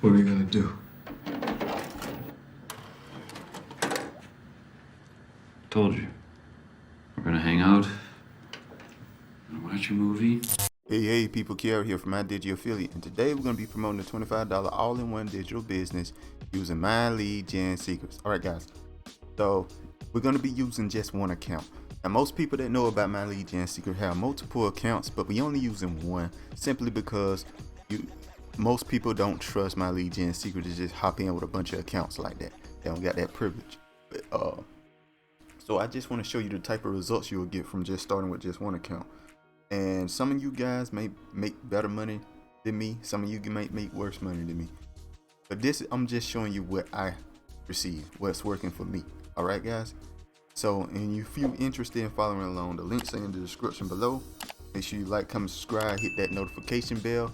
What are we gonna do? Told you. We're gonna hang out, gonna watch a movie. Hey, people, Kiara here from My Digi Affiliate, and today we're going to be promoting a $25 all-in-one digital business using My Lead Gen Secrets. Alright guys, so we're going to be using just one account. Now most people that know about My Lead Gen Secret have multiple accounts, but we only using one simply because most people don't trust My Lead Gen Secret to just hop in with a bunch of accounts like that. They don't got that privilege. So I just want to show you the type of results you will get from just starting with just one account. And some of you guys may make better money than me. Some of you might make worse money than me. But this, I'm just showing you what I receive, what's working for me. All right, guys. So, and if you're interested in following along, the links are in the description below. Make sure you like, comment, subscribe, hit that notification bell,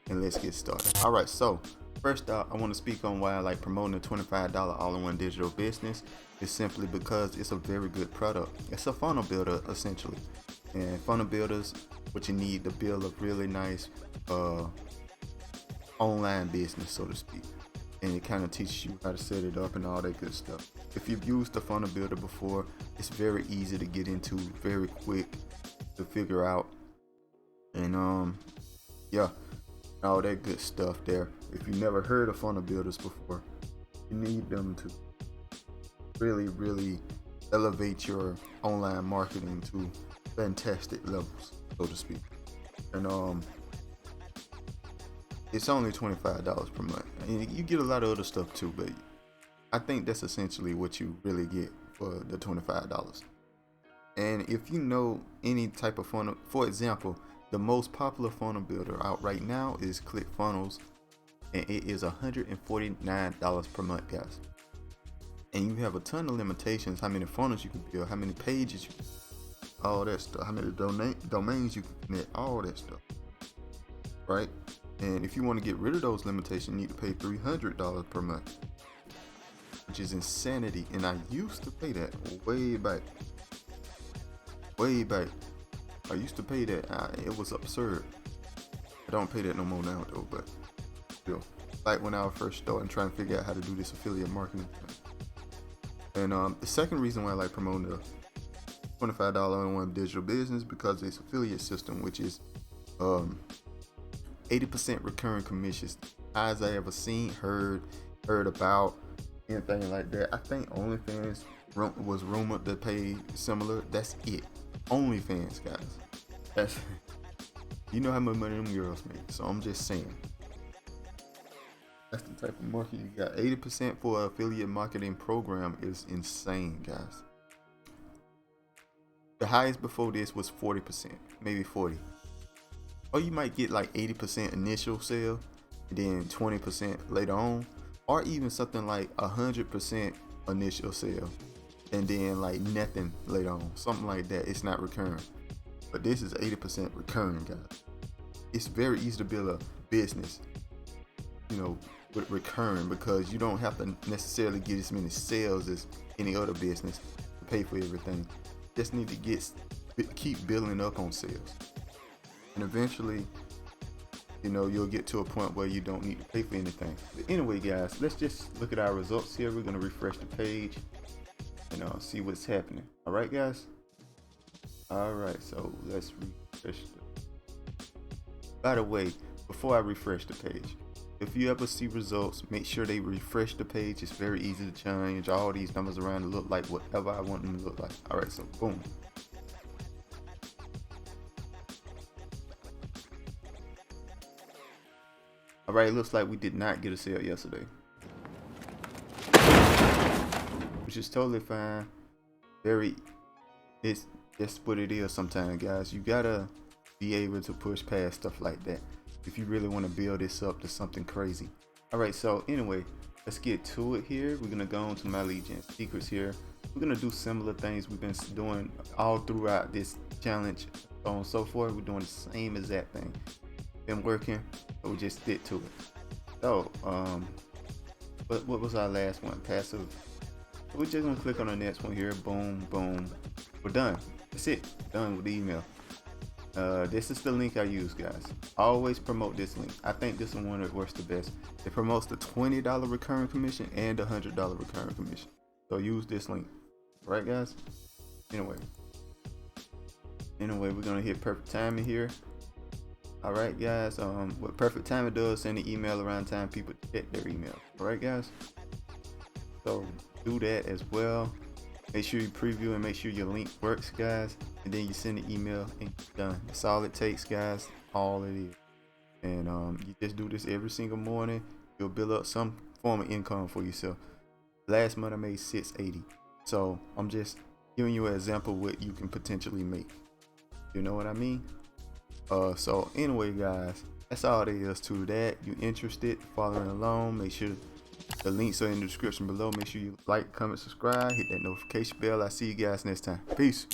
and let's get started. All right. So, first out, I want to speak on why I like promoting a $25 all-in-one digital business. It's simply because it's a very good product. It's a funnel builder, essentially. And funnel builders, what you need to build a really nice online business, so to speak. And it kind of teaches you how to set it up and all that good stuff. If you've used the funnel builder before, it's very easy to get into, very quick to figure out, and yeah, all that good stuff there. If you never heard of funnel builders before, you need them to really elevate your online marketing to fantastic levels, so to speak. And it's only $25 per month. And you get a lot of other stuff too, but I think that's essentially what you really get for the $25. And if you know any type of funnel, for example, the most popular funnel builder out right now is ClickFunnels, and it is $149 per month, guys. And you have a ton of limitations: how many funnels you can build, how many pages you can, all that stuff, how many domains you can connect, all that stuff, right? And if you want to get rid of those limitations, you need to pay $300 per month, which is insanity. And I used to pay that way back. I used to pay that. It was absurd. I don't pay that no more now though, but still, like when I was first starting trying to figure out how to do this affiliate marketing thing. And the second reason why I like promoting the $25 all-in-one digital business, because it's affiliate system, which is 80% recurring commissions. Highest I ever seen, heard about, anything like that. I think OnlyFans was rumored to pay similar. That's it. OnlyFans, guys. That's you know how much money them girls make. So I'm just saying. That's the type of market you got. 80% for an affiliate marketing program is insane, guys. The highest before this was 40%, maybe 40. Or you might get like 80% initial sale, and then 20% later on, or even something like 100% initial sale, and then like nothing later on, something like that. It's not recurring, but this is 80% recurring, guys. It's very easy to build a business, with recurring, because you don't have to necessarily get as many sales as any other business to pay for everything. Just need to keep building up on sales, and eventually, you'll get to a point where you don't need to pay for anything. But anyway, guys, let's just look at our results here. We're gonna refresh the page and see what's happening. All right, guys. All right, so let's refresh. By the way, before I refresh the page, if you ever see results, make sure they refresh the page. It's very easy to change all these numbers around to look like whatever I want them to look like. All right, so boom. All right, it looks like we did not get a sale yesterday, which is totally fine. It's just what it is sometimes, guys. You gotta be able to push past stuff like that if you really want to build this up to something crazy. All right, so anyway, let's get to it here. We're gonna go on to My Lead Gen Secrets here. We're gonna do similar things we've been doing all throughout this challenge, so on and so forth. We're doing the same exact thing. Been working, so we just stick to it. So what was our last one? Passive. So we're just gonna click on the next one here. Boom, boom. We're done. That's it. Done with the email. This is the link I use, guys. Always promote this link. I think this one works the best. It promotes the $20 recurring commission and the $100 recurring commission. So use this link, right, guys? Anyway, we're gonna hit perfect timing here. All right, guys. What perfect timing does, send an email around time people check their email. All right, guys. So do that as well. Make sure you preview and make sure your link works, guys, and then you send an email and you're done. That's all it takes, guys. All it is. And you just do this every single morning. You'll build up some form of income for yourself. Last month I made $680. So I'm just giving you an example of what you can potentially make. You know what I mean? So anyway, guys, that's all there is to that. You interested, following along, make sure the links are in the description below. Make sure you like, comment, subscribe, hit that notification bell. I'll see you guys next time. Peace.